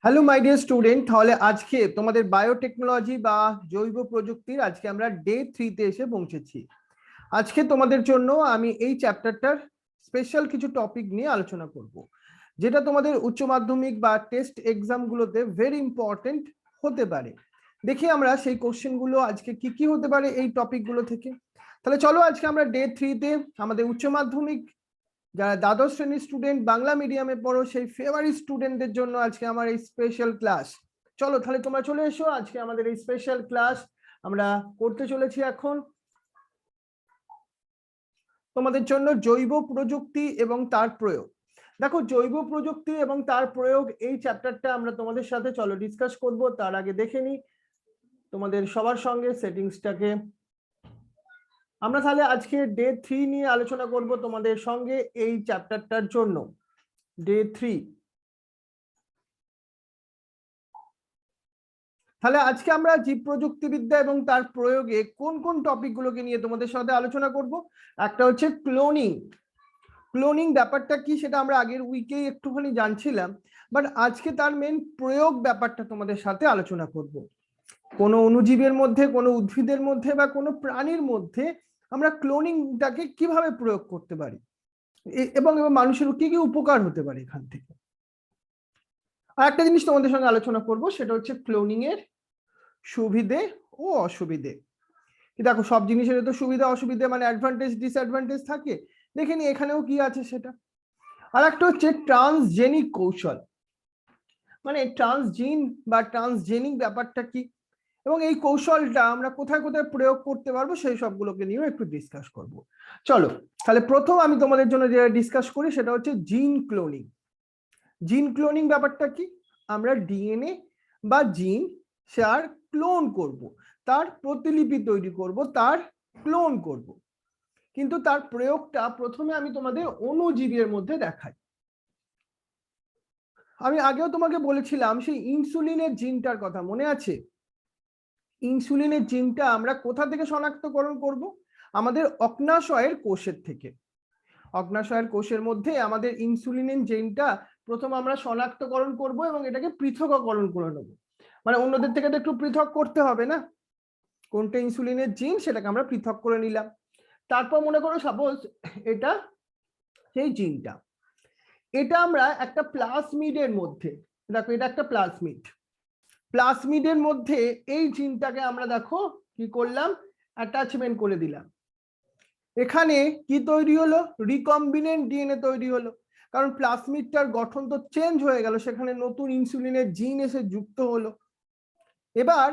Hello my dear student, তাহলে আজকে তোমাদের বায়োটেকনোলজি বা জৈব প্রযুক্তির আজকে আমরা ডে 3 তে এসে পৌঁছেছি। আজকে তোমাদের জন্য আমি এই চ্যাপ্টারটার স্পেশাল কিছু টপিক নিয়ে আলোচনা করব, যেটা তোমাদের উচ্চ মাধ্যমিক বা টেস্ট এক্সাম গুলোতে ভেরি ইম্পর্টেন্ট হতে পারে। দেখি আমরা সেই কোশ্চেনগুলো আজকে কি কি হতে পারে এই টপিকগুলো থেকে। তাহলে চলো আজকে আমরা ডে 3 তে আমাদের উচ্চ মাধ্যমিক যারা দ্বাদশ শ্রেণীর স্টুডেন্ট বাংলা মিডিয়ামে পড়ো সেই ফেভারিট স্টুডেন্টদের জন্য আজকে আমার এই স্পেশাল ক্লাস। চলো তাহলে তোমরা চলে এসো, আজকে আমাদের এই স্পেশাল ক্লাস আমরা করতে চলেছি এখন তোমাদের জন্য জৈব প্রযুক্তি এবং তার প্রয়োগ। দেখো, জৈব প্রযুক্তি এবং তার প্রয়োগ এই চ্যাপ্টারটা আমরা তোমাদের সাথে চলো ডিসকাস করব। তার আগে দেখে নি তোমাদের সবার সঙ্গে সেটিংসটাকে। আমরা তাহলে আজকে ডে 3 নিয়ে আলোচনা করব তোমাদের সঙ্গে এই চ্যাপ্টারটার জন্য। ডে 3, তাহলে আজকে আমরা জীব প্রযুক্তিবিদ্যা এবং তার প্রয়োগে কোন কোন টপিকগুলোকে নিয়ে তোমাদের সাথে আলোচনা করব। একটা হচ্ছে ক্লোনিং। ক্লোনিং ব্যাপারটা কি সেটা আমরা আগের উইকেই একটুখানি জানছিলাম, বাট আজকে তার মেন প্রয়োগ ব্যাপারটা তোমাদের সাথে আলোচনা করব। কোনো অণুজীবের মধ্যে, কোনো উদ্ভিদের মধ্যে বা কোনো প্রাণীর মধ্যে আমরা ক্লোনিংটাকে কিভাবে প্রয়োগ করতে পারি এবং মানুষের কি কি উপকার হতে পারে এখান থেকে। আর একটা জিনিস তোমাদের সঙ্গে আলোচনা করব, সেটা হচ্ছে ক্লোনিং এর সুবিধে ও অসুবিধে। দেখো, সব জিনিসের তো সুবিধা অসুবিধে মানে অ্যাডভান্টেজ ডিসঅ্যাডভান্টেজ থাকে। দেখে নি এখানেও কি আছে সেটা। আর একটা হচ্ছে ট্রান্সজেনিক কৌশল, মানে ট্রান্সজিন বা ট্রান্সজেনিক ব্যাপারটা কি এবং এই কৌশলটা আমরা কোথায় কোথায় প্রয়োগ করতে পারবো সেই সবগুলোকে নিয়েও একটু ডিসকাস করব। চলো তাহলে প্রথম আমি তোমাদের জন্য যেটা ডিসকাস করি সেটা হচ্ছে জিন ক্লোনিং। জিন ক্লোনিং ব্যাপারটা কি? আমরা ডিএনএ বা জিন সে আর ক্লোন করব, তার প্রতিলিপি তৈরি করব, তার ক্লোন করব, কিন্তু তার প্রয়োগটা প্রথমে আমি তোমাদের অণুজীবের মধ্যে দেখাই। আমি আগেও তোমাকে বলেছিলাম সেই ইনসুলিনের জিনটার কথা মনে আছে? ইনসুলিনের জিনটা আমরা কোথা থেকে শনাক্তকরণ করব? আমাদের অগ্নাশয়ের কোষের থেকে। অগ্নাশয়ের কোষের মধ্যে আমাদের ইনসুলিনের জিনটা প্রথম আমরা শনাক্তকরণ করব এবং এটাকে পৃথককরণ করে নেব। মানে অন্যদের থেকে তো একটু পৃথক করতে হবে না, কোনটা ইনসুলিনের জিন সেটাকে আমরা পৃথক করে নিলাম। তারপর মনে করো সাপোজ এটা সেই জিনটা, এটা আমরা একটা প্লাজমিডের মধ্যে, দেখো এটা একটা প্লাজমিড, প্লাজমিডের মধ্যে এই জিনটাকে আমরা দেখো কি করলাম, অ্যাটাচমেন্ট করে দিলাম। এখানে কি তৈরি হলো? রিকম্বিনেন্ট ডিএনএ তৈরি হলো, কারণ প্লাজমিডটার গঠন তো চেঞ্জ হয়ে গেল, সেখানে নতুন ইনসুলিনের জিন এসে যুক্ত হলো। এবার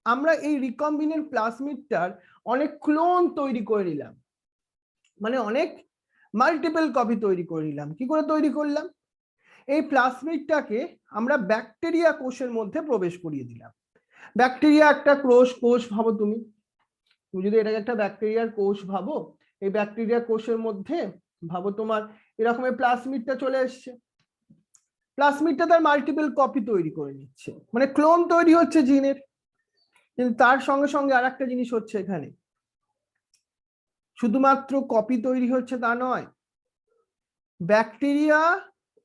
আমরা এই রিকম্বিনেন্ট প্লাজমিডটার অনেক ক্লোন তৈরি করে নিলাম, মানে অনেক মাল্টিপল কপি তৈরি করে নিলাম। কি করে তৈরি করলাম? এই প্লাজমিডটাকে আমরা ব্যাকটেরিয়া কোষের মধ্যে প্রবেশ করিয়ে দিলাম। ব্যাকটেরিয়া একটা কোষ ভাবো তুমি, তুমি যদি এটাকে একটা ব্যাকটেরিয়ার কোষ ভাবো, এই ব্যাকটেরিয়া কোষের মধ্যে ভাবো তোমার এরকম প্লাজমিডটা চলে এসছে। প্লাজমিডটা তার মাল্টিপল কপি তৈরি করে নিচ্ছে, মানে ক্লোন তৈরি হচ্ছে জিনের। কিন্তু তার সঙ্গে সঙ্গে আর একটা জিনিস হচ্ছে, এখানে শুধুমাত্র কপি তৈরি হচ্ছে তা নয়, ব্যাকটেরিয়া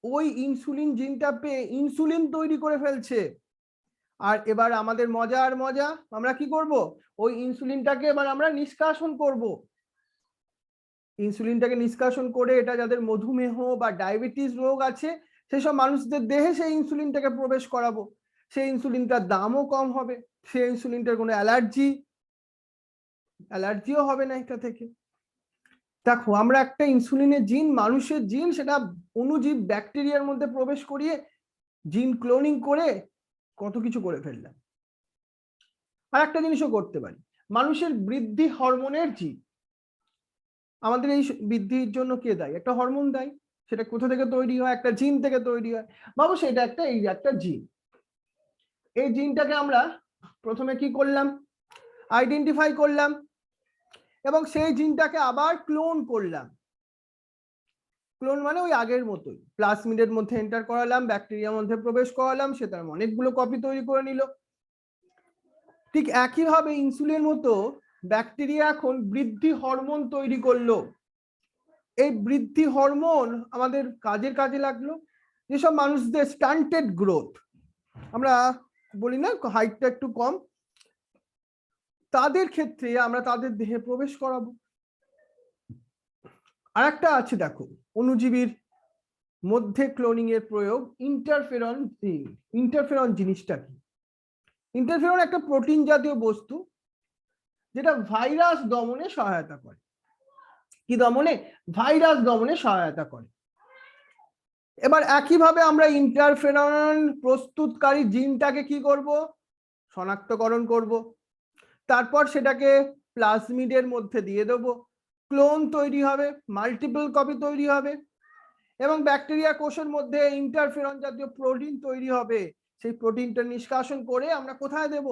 ওই ইনসুলিন জিনটা পেয়ে ইনসুলিন তৈরি করে ফেলছে। আর এবার আমাদের মজার মজা, আমরা কি করব? ওই ইনসুলিনটাকে এবার আমরা নিষ্কাশন করব। ইনসুলিনটাকে নিষ্কাশন করে এটা যাদের মধুমেহ বা ডায়াবেটিস রোগ আছে সেসব মানুষদের দেহে সেই ইনসুলিনটাকে প্রবেশ করাবো। সেই ইনসুলিনটার দামও কম হবে, সেই ইনসুলিনটার কোনো অ্যালার্জিও হবে না এটা থেকে। দেখো, আমরা একটা ইনসুলিনের জিন, মানুষের জিন, সেটা অণুজীব ব্যাকটেরিয়ার মধ্যে প্রবেশ করিয়ে জিন ক্লোনিং করে কত কিছু করে ফেললাম। আর একটা জিনিসও করতে পারি, মানুষের বৃদ্ধি হরমোনের জিন, আমাদের এই বৃদ্ধির জন্য কে দায়ী? একটা হরমোন দায়ী। সেটা কোথা থেকে তৈরি হয়? একটা জিন থেকে তৈরি হয়। ভাবো সেটা একটা জিন। এই জিনটাকে আমরা প্রথমে কি করলাম? আইডেন্টিফাই করলাম এবং সেই জিনটাকে আবার ক্লোন করলাম। ক্লোন মানে ওই আগের মতোই, প্লাজমিডের মধ্যে এন্টার করালাম, ব্যাকটেরিয়ার মধ্যে প্রবেশ করালাম, সে তার অনেকগুলো কপি তৈরি করে নিল। ঠিক একইভাবে ইনসুলিনের মতো ব্যাকটেরিয়া এখন বৃদ্ধি হরমোন তৈরি করলো। এই বৃদ্ধি হরমোন আমাদের কাজে লাগলো। যেসব মানুষদের স্টান্টেড গ্রোথ, আমরা বলি না হাইটটা একটু কম, তাদের ক্ষেত্রে আমরা তাদের দেহে প্রবেশ করাবো। আর একটা আছে দেখো, অণুজীবীর মধ্যে ক্লোনিং এর প্রয়োগ, ইন্টারফেরন জিন। ইন্টারফেরন জিনিসটা কি? ইন্টারফেরন একটা প্রোটিন জাতীয় বস্তু যেটা ভাইরাস দমনে সহায়তা করে। কি দমনে? ভাইরাস দমনে সহায়তা করে। এবার একইভাবে আমরা ইন্টারফেরন প্রস্তুতকারী জিনটাকে কি করব? শনাক্তকরণ করব। তারপর সেটাকে প্লাজমিডের মধ্যে দিয়ে দেব, ক্লোন তৈরি হবে, মাল্টিপল কপি তৈরি হবে, এবং ব্যাকটেরিয়া কোষের মধ্যে ইন্টারফেরন জাতীয় প্রোটিন তৈরি হবে। সেই প্রোটিনটা নিষ্কাশন করে আমরা কোথায় দেব?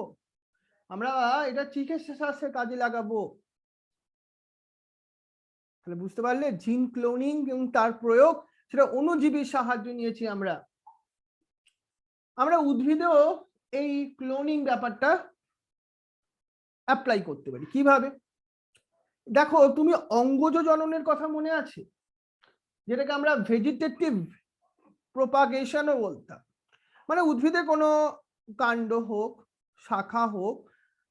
আমরা এটা চিকিৎসা শাস্ত্রে কাজে লাগাবো। তাহলে বুঝতে পারলে জিন ক্লোনিং এবং তার প্রয়োগ, সেটা অণুজীবীর সাহায্য নিয়েছি আমরা। আমরা উদ্ভিদেও এই ক্লোনিং ব্যাপারটা অ্যাপ্লাই করতে পারি। কিভাবে? দেখো, তুমি অঙ্গজ জননের কথা মনে আছে, যেটাকে আমরা ভেজিটেটিভ প্রোপাগেশনও বলতাম। মানে উদ্ভিদে কোনো কাণ্ড হোক, শাখা হোক,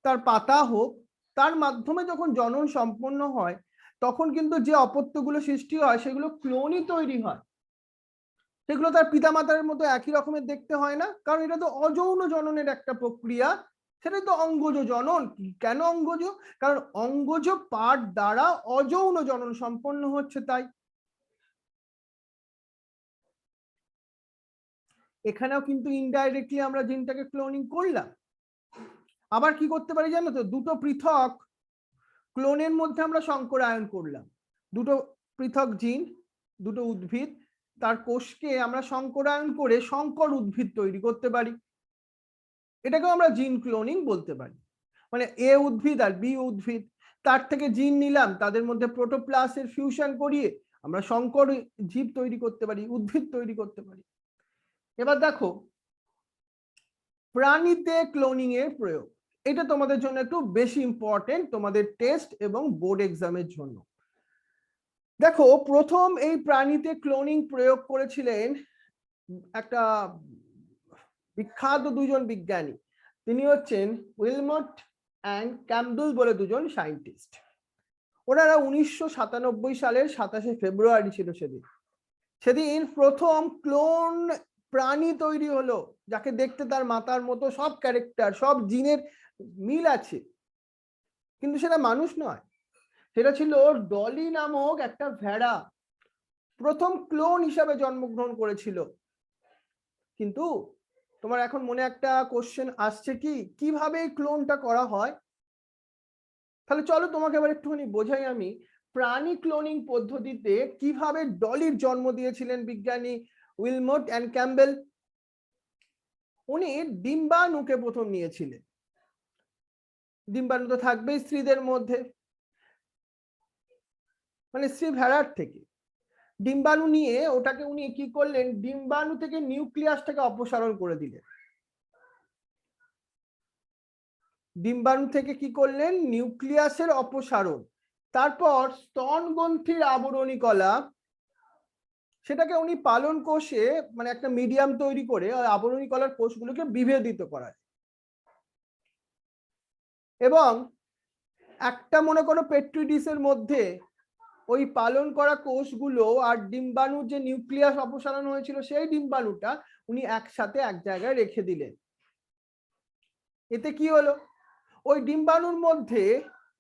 তার পাতা হোক, তার মাধ্যমে যখন জনন সম্পন্ন হয় তখন কিন্তু যে অপত্যগুলো সৃষ্টি হয় সেগুলো ক্লোনই তৈরি হয়। সেগুলো তার পিতামাতার মতো একই রকমের দেখতে হয় না, কারণ এটা তো অযৌন জননের একটা প্রক্রিয়া। সেটাই তো অঙ্গজ জনন। কেন অঙ্গজ? কারণ অঙ্গজ পার্ট দ্বারা অযৌন জনন সম্পন্ন হচ্ছে, তাই। এখানেও কিন্তু ইনডাইরেক্টলি আমরা জিনটাকে ক্লোনিং করলাম। আবার কি করতে পারি জানো তো? দুটো পৃথক ক্লোনের মধ্যে আমরা সংকরায়ন করলাম। দুটো পৃথক জিন, দুটো উদ্ভিদ, তার কোষকে আমরা সংকরায়ন করে সংকর উদ্ভিদ তৈরি করতে পারি। এটাকেও আমরা জিন ক্লোনিং বলতে পারি। মানে এ উদ্ভিদ আর বি উদ্ভিদ, তার থেকে জিন নিলাম, তাদের মধ্যে প্রোটোপ্লাসের ফিউশন করিয়ে আমরা সংকর জীব তৈরি করতে পারি, উদ্ভিদ তৈরি করতে পারি। এবার দেখো প্রাণীতে ক্লোনিং এর প্রয়োগ, এটা তোমাদের জন্য একটু বেশি ইম্পর্টেন্ট তোমাদের টেস্ট এবং বোর্ড এক্সামের জন্য। দেখো, প্রথম এই প্রাণীতে ক্লোনিং প্রয়োগ করেছিলেন একটা বিখ্যাত দুজন বিজ্ঞানী। তিনি হচ্ছেন উইলমট অ্যান্ড ক্যাম্পবেল বলে দুজন সায়েন্টিস্ট। ওনারা 1997 সালের 27শে ফেব্রুয়ারি ছিল সেদিন। সেদিন প্রথম ক্লোন প্রাণী তৈরি হলো, যাকে দেখতে তার মাতার মতো সব ক্যারেক্টার, সব জিনের মিল আছে, কিন্তু সেটা মানুষ নয়, সেটা ছিল ডলি নামক একটা ভেড়া। প্রথম ক্লোন হিসাবে জন্মগ্রহণ করেছিল। কিন্তু তোমার এখন মনে একটা কোশ্চেন আসছে, কি কিভাবে এই ক্লোনটা করা হয়? তাহলে চলো তোমাকে এবার একটুখানি বোঝাই আমি প্রাণী ক্লোনিং পদ্ধতিতে কিভাবে ডলির জন্ম দিয়েছিলেন বিজ্ঞানী উইলমট অ্যান্ড ক্যাম্পবেল। উনি ডিম্বাণুকে প্রথম নিয়েছিলেন। ডিম্বাণু তো থাকবেই স্ত্রীদের মধ্যে, মানে স্ত্রী ভেড়ার থেকে ডিম্বাণু নিয়ে ওটাকে উনি কি করলেন, ডিম্বাণু থেকে নিউক্লিয়াসটাকে অপসারণ করে দিলেন। ডিম্বাণু থেকে কি করলেন? নিউক্লিয়াসের অপসারণ। তারপর স্তনগ্রন্থির আবরণী কলা, সেটাকে উনি পালন কোষে মানে একটা মিডিয়াম তৈরি করে আবরণী কলার কোষগুলোকে বিভেদিত করায়, এবং একটা মনে করো পেট্রি ডিশের মধ্যে ওই পালন করা কোষগুলো আর ডিম্বাণুর যে নিউক্লিয়াস অপসারণ হয়েছিল সেই ডিম্বাণুটা উনি একসাথে এক জায়গায় রেখে দিলেন। এতে কি হলো? ওই ডিম্বাণুর মধ্যে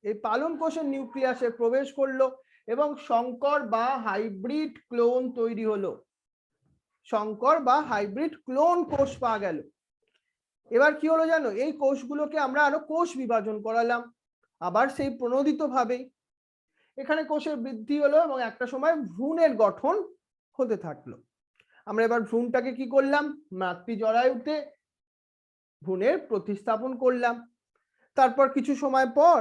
এই পালন কোষের নিউক্লিয়াসে প্রবেশ করলো এবং সংকর বা হাইব্রিড ক্লোন তৈরি হলো। সংকর বা হাইব্রিড ক্লোন কোষ পাওয়া গেল। এবার কি হলো জানো? এই কোষগুলোকে আমরা আরো কোষ বিভাজন করালাম, আবার সেই প্রণোদিত ভাবে এখানে কোষের বৃদ্ধি হলো এবং একটা সময় ভ্রূণের গঠন হতে থাকলো। আমরা এবার ভ্রূণটাকে কি করলাম? মাতৃ জরায়ুতে ভ্রূণের প্রতিস্থাপন করলাম। তারপর কিছু সময় পর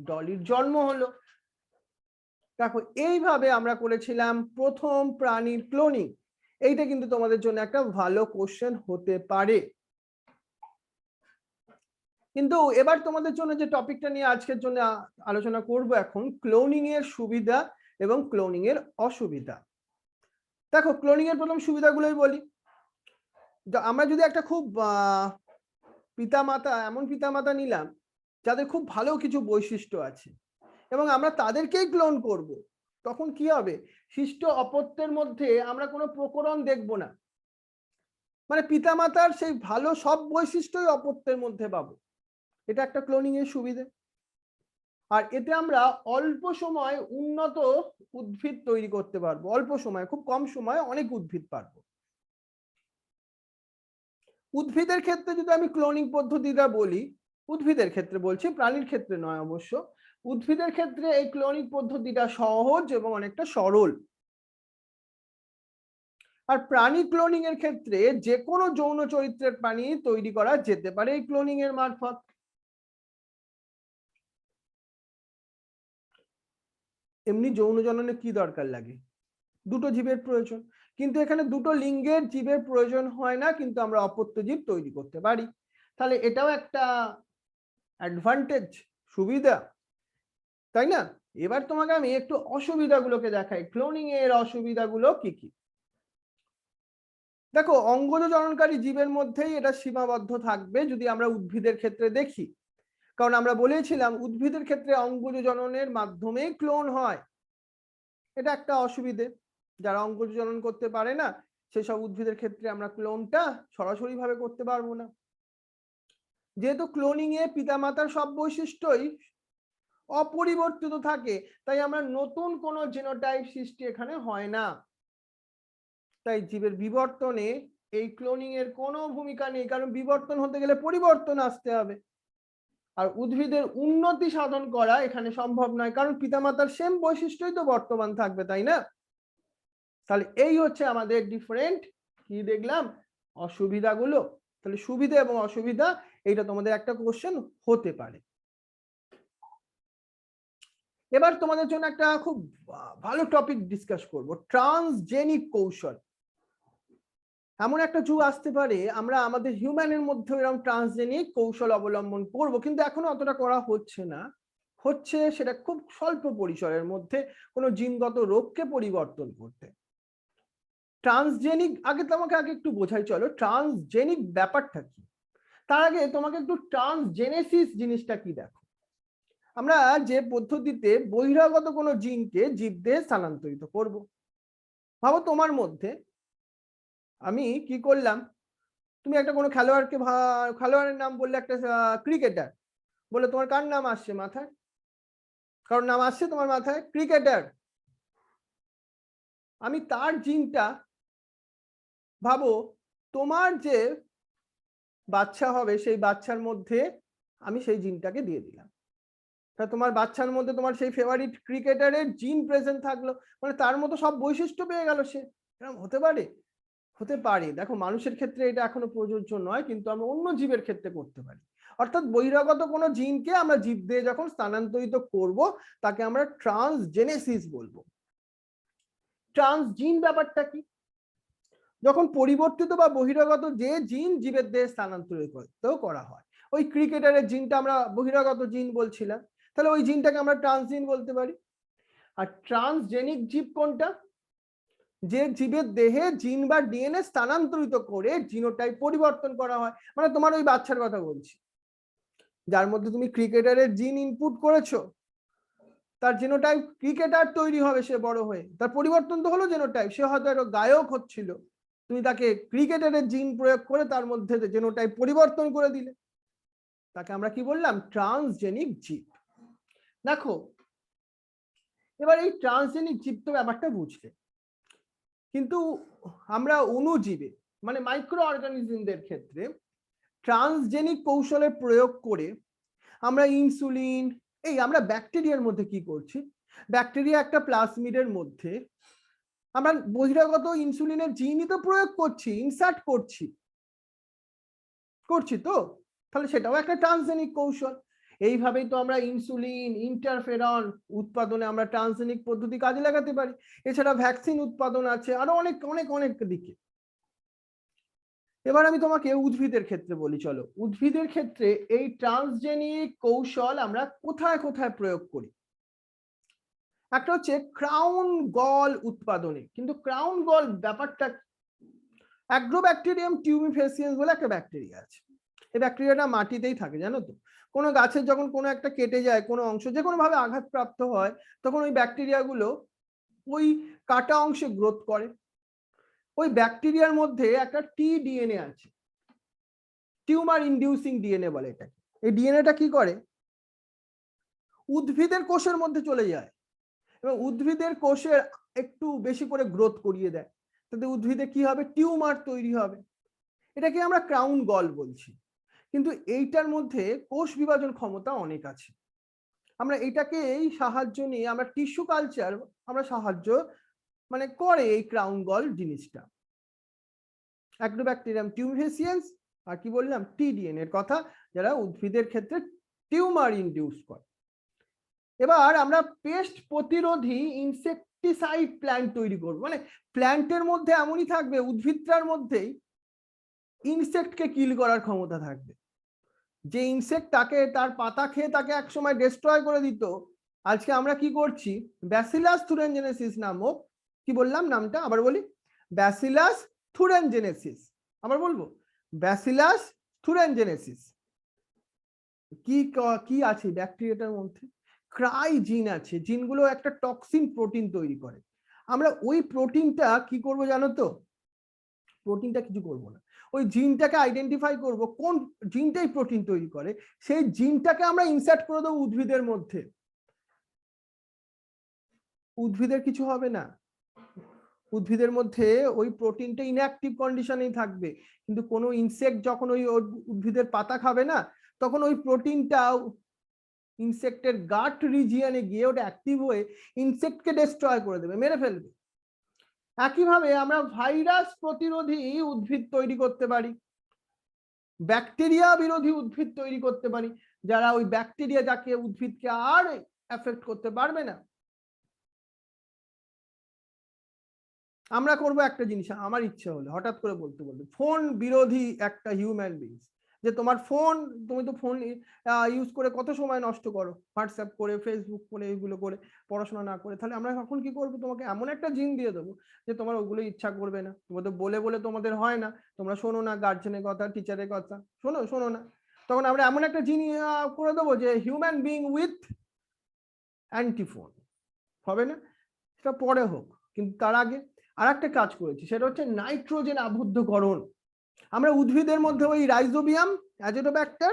ডলির জন্ম হলো। দেখো, এইভাবে আমরা করেছিলাম প্রথম প্রাণীর ক্লোনিং। এইটা কিন্তু তোমাদের জন্য একটা ভালো কোশ্চেন হতে পারে। কিন্তু এবার তোমাদের জন্য যে টপিকটা নিয়ে আজকের জন্য আলোচনা করব এখন, ক্লোনিং এর সুবিধা এবং ক্লোনিং এর অসুবিধা। দেখো, ক্লোনিং এর প্রথম সুবিধাগুলোই বলি। আমরা যদি একটা খুব পিতামাতা, এমন পিতামাতা নিলাম যাদের খুব ভালো কিছু বৈশিষ্ট্য আছে এবং আমরা তাদেরকেই ক্লোন করব, তখন কি হবে? শিষ্ট অপত্যের মধ্যে আমরা কোনো প্রকরণ দেখব না, মানে পিতামাতার সেই ভালো সব বৈশিষ্ট্যই অপত্যের মধ্যে পাবো। এটা একটা ক্লোনিং এর সুবিধে। আর এতে আমরা অল্প সময় উন্নত উদ্ভিদ তৈরি করতে পারবো, অল্প সময়, খুব কম সময়ে অনেক উদ্ভিদ পারবো। উদ্ভিদের ক্ষেত্রে যদি আমি ক্লোনিং পদ্ধতিটা বলি, উদ্ভিদের ক্ষেত্রে বলছি, প্রাণীর ক্ষেত্রে নয় অবশ্য, উদ্ভিদের ক্ষেত্রে এই ক্লোনিং পদ্ধতিটা সহজ এবং অনেকটা সরল। আর প্রাণী ক্লোনিং এর ক্ষেত্রে যে কোনো যৌন চরিত্রের প্রাণী তৈরি করা যেতে পারে এই ক্লোনিং এর মারফত। এমনি যৌন জননে কি দরকার লাগে? দুটো জীবের প্রয়োজন, কিন্তু এখানে দুটো লিঙ্গের জীবের প্রয়োজন হয় না, কিন্তু আমরা অপত্য জীব তৈরি করতে পারি। তাহলে এটাও একটা অ্যাডভান্টেজ, সুবিধা, তাই না? এবার তোমাকে আমি একটু অসুবিধাগুলোকে দেখাই, ক্লোনিং এর অসুবিধাগুলো কি কি। দেখো, অঙ্গজ জননকারী জীবের মধ্যেই এটা সীমাবদ্ধ থাকবে যদি আমরা উদ্ভিদের ক্ষেত্রে দেখি, কারণ আমরা বলেছিলাম উদ্ভিদের ক্ষেত্রে অঙ্গজ জননের মাধ্যমেই ক্লোন হয়। এটা একটা অসুবিধে, যারা অঙ্গজ জনন করতে পারে না সেসব উদ্ভিদের ক্ষেত্রে আমরা ক্লোনটা সরাসরি ভাবে করতে পারবো না। যেহেতু ক্লোনিং এ পিতামাতার সব বৈশিষ্ট্যই অপরিবর্তিত থাকে, তাই আমরা নতুন কোনো জিনোটাইপ সৃষ্টি এখানে হয় না। তাই জীবের বিবর্তনে এই ক্লোনিং এর কোনো ভূমিকা নেই, কারণ বিবর্তন হতে গেলে পরিবর্তন আসতে হবে। আর উদ্ভিদের উন্নতি সাধন করা এখানে সম্ভব নয়, কারণ পিতামাতার সেম বৈশিষ্ট্যই তো বর্তমান থাকবে, তাই না? তাহলে এই হচ্ছে আমাদের ডিফারেন্ট কি দেখলাম অসুবিধাগুলো। তাহলে সুবিধা এবং অসুবিধা, এইটা তোমাদের একটা কোশ্চেন হতে পারে। এবার তোমাদের জন্য একটা খুব ভালো টপিক ডিসকাস করব, ট্রান্সজেনিক কৌশল। এমন একটা যুগ আসতে পারে আমরা আমাদের হিউম্যানের মধ্যে এরকম ট্রান্সজেনিক কৌশল অবলম্বন করব, কিন্তু এখনো অতটা করা হচ্ছে না, হচ্ছে সেটা খুব স্বল্প পরিসরের মধ্যে, কোনো জিনগত রোগকে পরিবর্তন করতে। ট্রান্সজেনিক, তোমাকে একটু বোঝাই চলো ট্রান্সজেনিক ব্যাপারটা কি। তার আগে তোমাকে একটু ট্রান্সজেনেসিস জিনিসটা কি দেখো। আমরা যে পদ্ধতিতে বহিরাগত কোনো জিনকে জীবদেহে স্থানান্তরিত করব, ভাবো তোমার মধ্যে আমি কি করলাম, তুমি একটা কোনো খেলোয়াড়কে, খেলোয়াড়ের নাম বললে, একটা ক্রিকেটার বলে, তোমার কার নাম আসছে মাথায়? কারোর নাম আসছে তোমার মাথায়? ক্রিকেটার। আমি তার জিনটা, ভাবো তোমার যে বাচ্চা হবে সেই বাচ্চার মধ্যে আমি সেই জিনটাকে দিয়ে দিলাম। তা তোমার বাচ্চার মধ্যে তোমার সেই ফেভারিট ক্রিকেটারের জিন প্রেজেন্ট থাকলো, মানে তার মতো সব বৈশিষ্ট্য পেয়ে গেল সে। এরকম হতে পারে? হতে পারে। দেখো, মানুষের ক্ষেত্রে এটা এখনো প্রযোজ্য নয়, কিন্তু আমরা অন্য জীবের ক্ষেত্রে করতে পারি। অর্থাৎ বহিরাগত কোনো জিনকে আমরা জীব দিয়ে যখন স্থানান্তরিত করব, তাকে আমরা ট্রান্সজেনেসিস বলবো। ট্রান্সজিন ব্যাপারটা কি? যখন পরিবর্তিত বা বহিরাগত যে জিন জীবের দেহে স্থানান্তরিত করা হয়, ওই ক্রিকেটারের জিনটা আমরা বহিরাগত জিন বলছিলাম, তাহলে ওই জিনটাকে আমরা ট্রান্সজিন বলতে পারি। আর ট্রান্সজেনিক জীব কোনটা? যে জীবের দেহে জিন বা ডিএনএ স্থানান্তরিত করে জিনোটাইপ পরিবর্তন করা হয়, মানে তোমার ওই বাচ্চার কথা বলছি, যার মধ্যে তুমি ক্রিকেটারের জিন ইনপুট করেছো, তার জিনোটাইপ ক্রিকেটার তৈরি হবে, সে বড় হয়ে তার পরিবর্তন তো হলো জিনোটাইপ, সে হয়তো একটা গায়ক হচ্ছিল, তুমি তাকে ক্রিকেটারের জিন প্রয়োগ করে তার মধ্যে জিনোটাইপ পরিবর্তন করে দিলে, তাকে আমরা কি বললাম? ট্রান্সজেনিক জীব। দেখো, এবার এই ট্রান্সজেনিক জীব তো ব্যাপারটা বুঝলে, কিন্তু আমরা অণুজীবে মানে মাইক্রো অর্গানিজমদের ক্ষেত্রে ট্রান্সজেনিক কৌশলের প্রয়োগ করে আমরা ইনসুলিন, এই আমরা ব্যাকটেরিয়ার মধ্যে কি করছি, ব্যাকটেরিয়া একটা প্লাজমিডের মধ্যে আমরা বহিরাগত ইনসুলিনের জিনই তো প্রয়োগ করছি, ইনসার্ট করছি তো, তাহলে সেটাও একটা ট্রান্সজেনিক কৌশল। এইভাবেই তো আমরা ইনসুলিন, ইন্টারফেরন উৎপাদনে আমরা ট্রান্সজেনিক পদ্ধতি কাজে লাগাতে পারি। এছাড়া ভ্যাকসিন উৎপাদন আছে, আরো অনেক অনেক অনেক দিকে। এবার আমি তোমাকে উদ্ভিদের ক্ষেত্রে বলি, চলো উদ্ভিদের ক্ষেত্রে এই ট্রান্সজেনিক কৌশল আমরা কোথায় কোথায় প্রয়োগ করি। একটা হচ্ছে ক্রাউন গল উৎপাদনে, কিন্তু ক্রাউন গল ব্যাপারটা অ্যাগ্রোব্যাকটেরিয়াম টিউমিফেসিয়েন্স বলে একটা ব্যাকটেরিয়া আছে। এই ব্যাকটেরিয়াটা মাটিতেই থাকে, জানো তো। কোনো গাছের যখন কোনো একটা কেটে যায়, কোনো অংশ যে কোনো ভাবে আঘাতপ্রাপ্ত হয়, তখন ওই ব্যাকটেরিয়াগুলো ওই কাটা অংশে গ্রোথ করে। ওই ব্যাকটেরিয়ার মধ্যে একটা টিডিএনএ আছে, টিউমার ইনডিউসিং ডিএনএ বলে এটাকে। এই ডিএনএটা কি করে, উদ্ভিদের কোষের মধ্যে চলে যায় এবং উদ্ভিদের কোষের একটু বেশি করে গ্রোথ করিয়ে দেয়, তাতে উদ্ভিদে কি হবে, টিউমার তৈরি হবে। এটাকে আমরা ক্রাউন গল বলছি। কিন্তু এইটার মধ্যে কোষ বিভাজন ক্ষমতা অনেক আছে। আমরা এটাকে এই সাহায্য নিয়ে আমরা টিস্যু কালচার আমরা সাহায্য মানে করে এই ক্রাউন গল জিনিসটা। অ্যাগ্রোব্যাকটেরিয়াম টিউমিফেসিয়েন্স আর কি বললাম, টিডিএনএ এর কথা, যারা উদ্ভিদের ক্ষেত্রে টিউমার ইনডিউস করে। এবার আমরা পেস্ট প্রতিরোধী ইনসেকটিসাইড প্ল্যান্ট তৈরি করব। মানে প্ল্যান্টের মধ্যে এমনই থাকবে, উদ্ভিদটার মধ্যেই ইনসেক্টকে কিল করার ক্ষমতা থাকবে। যে ইনসেক্ট তাকে তার পাতা খেয়ে তাকে একসময় ডিস্ট্রয় করে দিত, আজকে আমরা কি করছি, ব্যাসিলাস থুরেনজেনেসিস নামক, কি বললাম নামটা আবার বলি, ব্যাসিলাস থুরেনজেনেসিস। আবার বলবো, ব্যাসিলাস থুরেনজেনেসিস। কি কি আছে ব্যাকটেরিয়াটার মধ্যে, ক্রাই জিন আছে। জিনগুলো একটা টক্সিন প্রোটিন তৈরি করে। আমরা ওই প্রোটিনটা কি করব জানো তো, প্রোটিনটা কিছু করব না, ওই জিনটাকে আইডেন্টিফাই করব কোন জিনটাই প্রোটিন তৈরি করে, সেই জিনটাকে আমরা ইনসার্ট করে দেবো উদ্ভিদের মধ্যে। উদ্ভিদের কিছু হবে না, উদ্ভিদের মধ্যে ওই প্রোটিনটা ইনঅ্যাক্টিভ কন্ডিশনেই থাকবে। কিন্তু কোনো ইনসেক্ট যখন ওই উদ্ভিদের পাতা খাবে না, তখন ওই প্রোটিনটা ইনসেক্টের গাট রিজিয়নে গিয়ে ওটা অ্যাক্টিভ হয়ে ইনসেক্টকে ডিস্ট্রয় করে দেবে, মেরে ফেলবে। একইভাবে আমরা ভাইরাস প্রতিরোধী উদ্ভিদ তৈরি করতে পারি, ব্যাকটেরিয়া বিরোধী উদ্ভিদ তৈরি করতে পারি, যারা ওই ব্যাকটেরিয়া যাকে উদ্ভিদকে আর এফেক্ট করতে পারবে না। আমরা করব একটা জিনিস, আমার ইচ্ছে হলো হঠাৎ করে বলতে ফোন বিরোধী একটা হিউম্যান বিংস, যে তোমার ফোন, তুমি তো ফোন ইউজ করে কত সময় নষ্ট করো, হোয়াটসঅ্যাপ করে, ফেসবুক করে, এগুলো করে, পড়াশোনা না করে। তাহলে আমরা এখন কি করবো, তোমাকে এমন একটা জিন দিয়ে দেবো যে তোমার ওগুলো ইচ্ছা করবে না। তোমাদের বলে বলে তোমাদের হয় না, তোমরা শোনো না গার্জেনের কথা, টিচারের কথা, শোনো না। তখন আমরা এমন একটা জিন করে দেবো যে হিউম্যান বিং উইথ অ্যান্টিফোন। হবে না, সেটা পরে হোক, কিন্তু তার আগে আর একটা কাজ করেছি, সেটা হচ্ছে নাইট্রোজেন আবদ্ধকরণ। আমরা উদ্ভিদের মধ্যে ওই রাইজোবিয়াম অ্যাজেটোব্যাক্টার,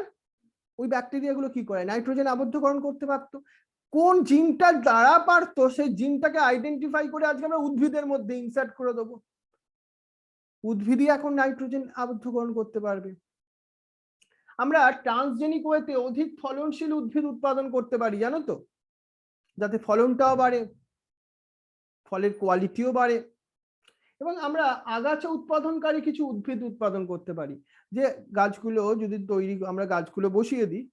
ওই ব্যাকটেরিয়াগুলো কি করে, নাইট্রোজেন আবদ্ধকরণ করতে পারতো। কোন জিনটার দ্বারা পারতো, সেই জিনটাকে আইডেন্টিফাই করে আজকে আমরা উদ্ভিদের মধ্যে ইনসার্ট করে দেবো। উদ্ভিদই এখন নাইট্রোজেন আবদ্ধকরণ করতে পারবে। আমরা ট্রান্সজেনিক ওয়েতে অধিক ফলনশীল উদ্ভিদ উৎপাদন করতে পারি, জানো তো, যাতে ফলনটাও বাড়ে, ফলের কোয়ালিটিও বাড়ে। এবং আমরা আগাছা উৎপাদনকারী কিছু উদ্ভিদ উৎপাদন করতে পারি, যে গাছগুলো যদি তৈরি, আমরা গাছগুলো বসিয়ে দিই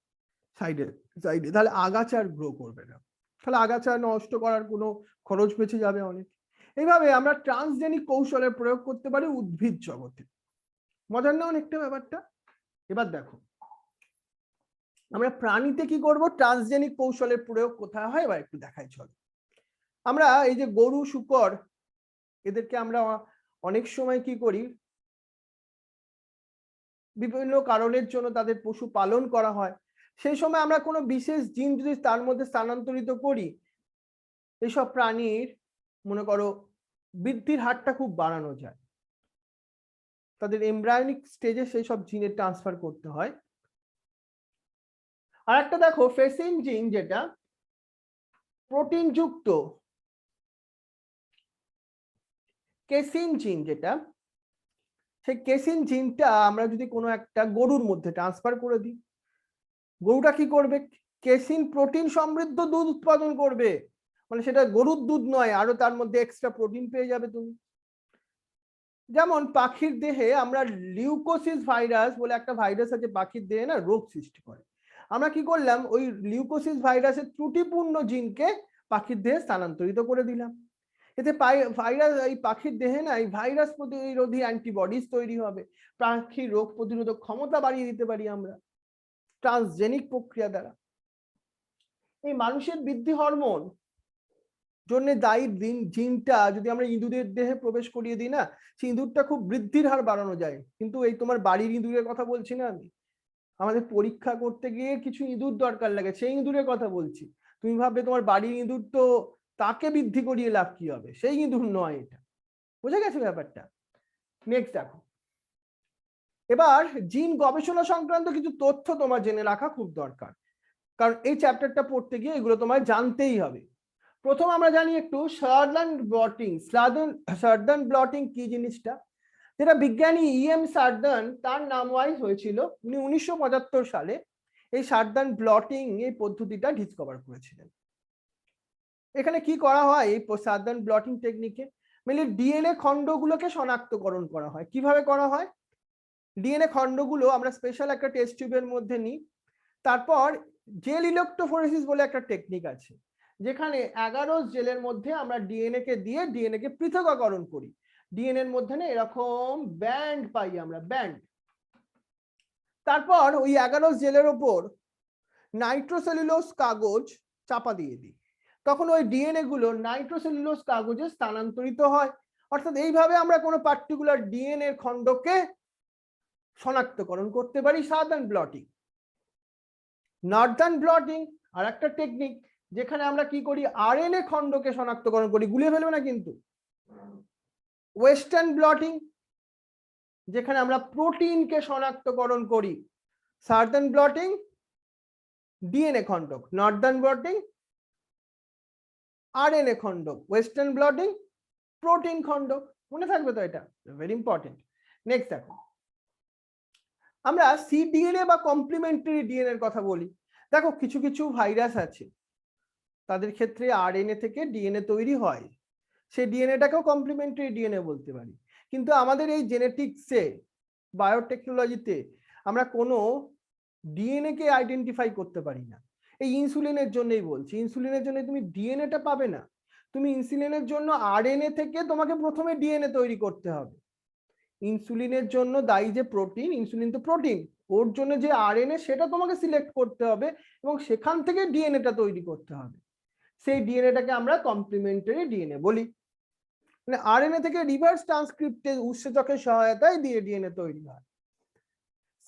সাইডে সাইডে, তাহলে আগাছা আর গ্রো করবে না, তাহলে আগাছা নষ্ট করার কোনো খরচ বেঁচে যাবে অনেক। এইভাবে আমরা ট্রান্সজেনিক কৌশলের প্রয়োগ করতে পারি উদ্ভিদ জগতে। মজার না অনেকটা ব্যাপারটা। এবার দেখো আমরা প্রাণীতে কি করব, ট্রান্সজেনিক কৌশলের প্রয়োগ কোথায় হয় এবার একটু দেখাই চলো। আমরা এই যে গরু, শূকর, এদেরকে আমরা অনেক সময় কি করি, বিভিন্ন কারণের জন্য তাদের পশু পালন করা হয়, সেই সময় আমরা কোনো বিশেষ জিন যদি তার মধ্যে স্থানান্তরিত করি, এইসব প্রাণীর মনে করো বৃদ্ধির হারটা খুব বাড়ানো যায়। তাদের এমব্রায়োনিক স্টেজে সেই সব জিনের ট্রান্সফার করতে হয়। আর একটা দেখো ফেসিন জিন, যেটা প্রোটিন যুক্ত কেসিন জিন, যেটা সেই কেসিন জিনটা আমরা যদি কোনো একটা গরুর মধ্যে ট্রান্সফার করে দিই, গরুটা কি করবে, কেসিন প্রোটিন সমৃদ্ধ দুধ উৎপাদন করবে। মানে সেটা গরুর দুধ নয়, আরো তার মধ্যে এক্সট্রা প্রোটিন পেয়ে যাবে তুমি। যেমন পাখির দেহে আমরা লিউকোসিস ভাইরাস বলে একটা ভাইরাস আছে, পাখির দেহে না রোগ সৃষ্টি করে। আমরা কি করলাম, ওই লিউকোসিস ভাইরাসের ত্রুটিপূর্ণ জিনকে পাখির দেহে স্থানান্তরিত করে দিলাম। এতে ভাইরাস, এই পাখির দেহে না এই ভাইরাস প্রতিরোধী অ্যান্টিবডিজ তৈরি হবে, পাখির রোগ প্রতিরোধক ক্ষমতা বাড়িয়ে দিতে পারি আমরা ট্রান্সজেনিক প্রক্রিয়া দ্বারা। এই মানুষের বৃদ্ধি হরমোন জন্য দায়ী জিনটা যদি আমরা ইঁদুরের দেহে প্রবেশ করিয়ে দিই না, সেই ইঁদুরটা খুব বৃদ্ধির হার বাড়ানো যায়। কিন্তু এই তোমার বাড়ির ইঁদুরের কথা বলছি না আমি, আমাদের পরীক্ষা করতে গিয়ে কিছু ইঁদুর দরকার লাগে, সেই ইঁদুরের কথা বলছি। তুমি ভাববে তোমার বাড়ির ইঁদুর, তো তাকে বৃদ্ধি করিয়ে লাভ কি হবে, সেই ইঁদুর নয় এটা। বুঝে গেছে ব্যাপারটা? নেক্সট দেখো, এবার জিন গবেষণা সংক্রান্ত কিছু তথ্য তোমার জেনে রাখা খুব দরকার, কারণ এই চ্যাপ্টারটা পড়তে গিয়ে এগুলো তোমার জানতেই হবে। প্রথম আমরা জানি একটু সার্দান ব্লটিং কি জিনিসটা, যেটা বিজ্ঞানী ইএম সার্দান, তার নাম ওয়াইজ হয়েছিল। উনি 1975 সালে এই সার্দান ব্লটিং এই পদ্ধতিটা ডিসকভার করেছিলেন। এখানে কি করা হয় এই সার্দান ব্লটিং টেকনিকে, মানে ডিএনএ খণ্ডগুলোকে শনাক্তকরণ করা হয়। কিভাবে করা হয়? ডিএনএ খণ্ডগুলো আমরা স্পেশাল একটা টেস্ট টিউবের মধ্যে নিই, তারপর জেল ইলেকট্রোফোরেসিস বলে একটা টেকনিক আছে, যেখানে 11 জেলের মধ্যে আমরা ডিএনএ কে দিয়ে ডিএনএ কে পৃথকীকরণ করি। ডিএনএ এর মধ্যে না এরকম ব্যান্ড পাই আমরা, ব্যান্ড। তারপর ওই 11 জেলের ওপর নাইট্রোসেলুলোজ কাগজ চাপা দিয়ে দিই, তখন ওই ডিএনএ গুলো নাইট্রোসেলুলোজ কাগজে স্থানান্তরিত হয়। অর্থাৎ এইভাবে আমরা কোনো পার্টিকুলার ডিএনএ খণ্ডকে শনাক্তকরণ করতে পারি। Southern blotting. নর্দার্ন ব্লটিং আর একটা টেকনিক, যেখানে আমরা কি করি, আরএনএ খণ্ডকে শনাক্তকরণ করি, গুলিয়ে ফেলবে না কিন্তু। ওয়েস্টার্ন ব্লটিং, যেখানে আমরা প্রোটিনকে শনাক্তকরণ করি। সাদার্ন ব্লটিং ডিএনএ খণ্ডক, নর্দার্ন ব্লটিং আরএনএ খণ্ডক, ওয়েস্টার্ন ব্লটিং প্রোটিন খণ্ডক। মনে থাকবে তো, এটা ভেরি ইম্পর্টেন্ট। নেক্সট দেখো, আমরা সিডিএনএ বা কমপ্লিমেন্টারি ডিএনএ এর কথা বলি। দেখো কিছু কিছু ভাইরাস আছে, তাদের ক্ষেত্রে আরএনএ থেকে ডিএনএ তৈরি হয়, সেই ডিএনএটাকেও কমপ্লিমেন্টারি ডিএনএ বলতে পারি। কিন্তু আমাদের এই জেনেটিক্সে, বায়োটেকনোলজিতে আমরা কোনো ডিএনএ কে আইডেন্টিফাই করতে পারি না। এই ইনসুলিনের জন্যই বলছি, ইনসুলিনের জন্য তুমি ডিএনএটা পাবে না, তুমি ইনসুলিনের জন্য আরএনএ থেকে তোমাকে প্রথমে ডিএনএ তৈরি করতে হবে। ইনসুলিনের জন্য দায়ী যে প্রোটিন, ইনসুলিন তো প্রোটিন, ওর জন্য যে আরএনএ সেটা তোমাকে সিলেক্ট করতে হবে এবং সেখান থেকে ডিএনএটা তৈরি করতে হবে। সেই ডিএনএটাকে আমরা কমপ্লিমেন্টারি ডিএনএ বলি। মানে আরএনএ থেকে রিভার্স ট্রান্সক্রিপ্টেজ উৎসেচকের সহায়তায় দিয়ে ডিএনএ তৈরি হয়।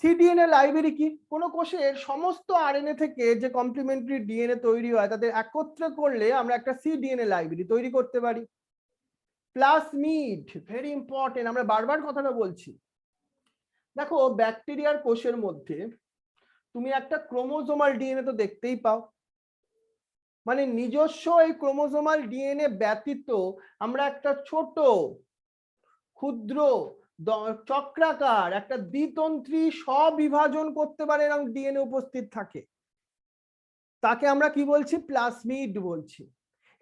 সিডিএনএ লাইব্রেরি কি? কোন কোষের সমস্ত আরএনএ থেকে যে কমপ্লিমেন্টারি ডিএনএ তৈরি হয় তাদের একত্রে করলে আমরা একটা সিডিএনএ লাইব্রেরি তৈরি করতে পারি। প্লাজমিড ভেরি ইম্পর্টেন্ট, আমরা বারবার কথাটা বলছি। দেখো ব্যাকটেরিয়ার কোষের মধ্যে তুমি একটা ক্রোমোজোমাল ডিএনএ তো দেখতেই পাও, মানে নিজস্ব এই ক্রোমোজোমাল ডিএনএ ব্যতীত আমরা একটা ছোট ক্ষুদ্র চক্রাকার একটা দ্বিতন্ত্রী স্ববিভাজন করতে পারে এবং ডিএনএ উপস্থিত থাকে, তাকে আমরা কি বলছি, প্লাজমিড বলছি।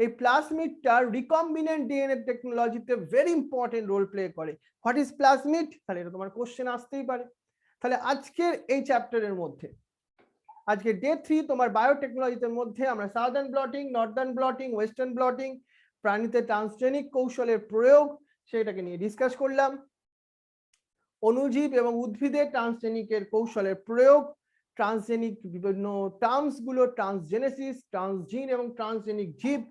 এই প্লাজমিডটা রিকম্বিনেন্ট ডিএনএ টেকনোলজিতে ভেরি ইম্পর্টেন্ট রোল প্লে করে। What is plasmid? তাহলে এটা তোমার কোশ্চেন আসতেই পারে। তাহলে আজকের এই চ্যাপ্টারের মধ্যে, আজকে ডে 3 তোমার বায়োটেকনোলজির মধ্যে আমরা southern blotting, northern blotting, western blotting, প্রাণীতে ট্রান্সজেনিক কৌশলের প্রয়োগ, সেটাকে নিয়ে ডিসকাস করলাম। অণুজীব এবং উদ্ভিদে ট্রান্সজেনিকের কৌশলের প্রয়োগ, ট্রান্সজেনিক বিভিন্ন টার্মস গুলো, ট্রান্সজেনেসিস, ট্রান্সজিন এবং ট্রান্সজেনিক জীব,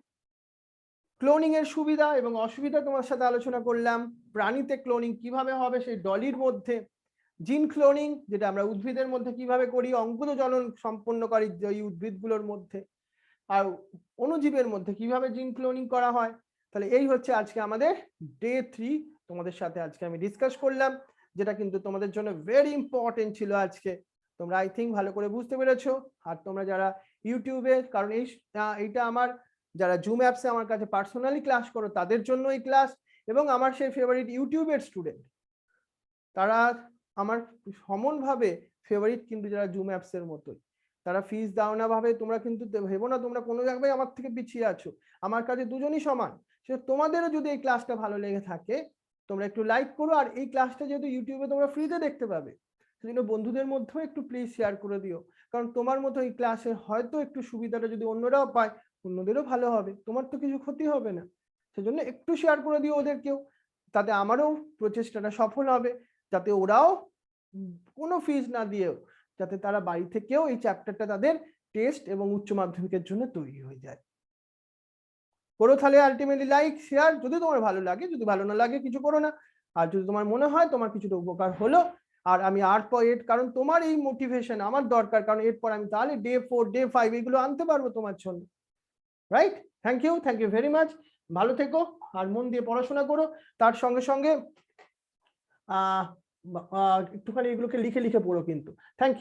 ক্লোনিং এর সুবিধা এবং অসুবিধা তোমার সাথে আলোচনা করলাম। প্রাণীতে ক্লোনিং কিভাবে হবে সেই ডলির মধ্যে, জিন ক্লোনিং যেটা আমরা উদ্ভিদের মধ্যে কিভাবে করি, অঙ্কুর জনন সম্পন্নকারী এই উদ্ভিদগুলোর মধ্যে, আর অণুজীবের মধ্যে কিভাবে জিন ক্লোনিং করা হয়। তাহলে এই হচ্ছে আজকে আমাদের ডে 3 তোমাদের সাথে আজকে আমি ডিসকাস করলাম, যেটা কিন্তু তোমাদের জন্য ভেরি ইম্পর্টেন্ট ছিল আজকে। তোমরা আই থিঙ্ক ভালো করে বুঝতে পেরেছো। আর তোমরা যারা ইউটিউবে, কারণ এইটা আমার যারা জুম অ্যাপসে আমার কাছে পার্সোনালি ক্লাস করো তাদের জন্য এই ক্লাস, এবং আমার সেই ফেভারিট ইউটিউবের স্টুডেন্ট তারা আমার সমানভাবে ফেভারিট, কিন্তু যারা জুম অ্যাপসের মতোই, তারা ফিস দাও না ভাবে তোমরা কিন্তু ভেবো না তোমরা কোনো জায়গায় আমার থেকে পিছিয়ে আছো, আমার কাছে দুজনই সমান। সে তোমাদেরও যদি এই ক্লাসটা ভালো লেগে থাকে তোমরা একটু লাইক করো, আর এই ক্লাসটা যেহেতু ইউটিউবে তোমরা ফ্রিতে দেখতে পাবে সেজন্য বন্ধুদের মধ্যেও একটু প্লিজ শেয়ার করে দিও, কারণ তোমার মতো এই ক্লাসে হয়তো একটু সুবিধাটা যদি অন্যরাও পায় অন্যদেরও ভালো হবে, তোমার তো কিছু ক্ষতি হবে না। সেজন্য একটু শেয়ার করে দিও ওদেরকেও, তাতে আমারও প্রচেষ্টাটা সফল হবে, যাতে ওরাও কোনো ফিজ না দিয়েও যাতে তারা বাড়ি থেকেও এই চ্যাপ্টারটা তাদের টেস্ট এবং উচ্চ মাধ্যমিকের জন্য তৈরি হয়ে যায়। করো তাহলে আলটিমেটলি লাইক শেয়ার, যদি তোমার ভালো লাগে, যদি ভালো না লাগে কিছু করো না। আর যদি তোমার মনে হয় তোমার কিছুটা উপকার হলো, আর আমি কারণ তোমার এই মোটিভেশন আমার দরকার, কারণ এরপর আমি তাহলে ডে 4 ডে 5 এগুলো আনতে পারবো তোমার জন্য, right? Thank you very much. ভালো থেকো আর মন দিয়ে পড়াশোনা করো। তার সঙ্গে সঙ্গে একটুখানি এগুলোকে লিখে লিখে পড়ো কিন্তু। Thank you.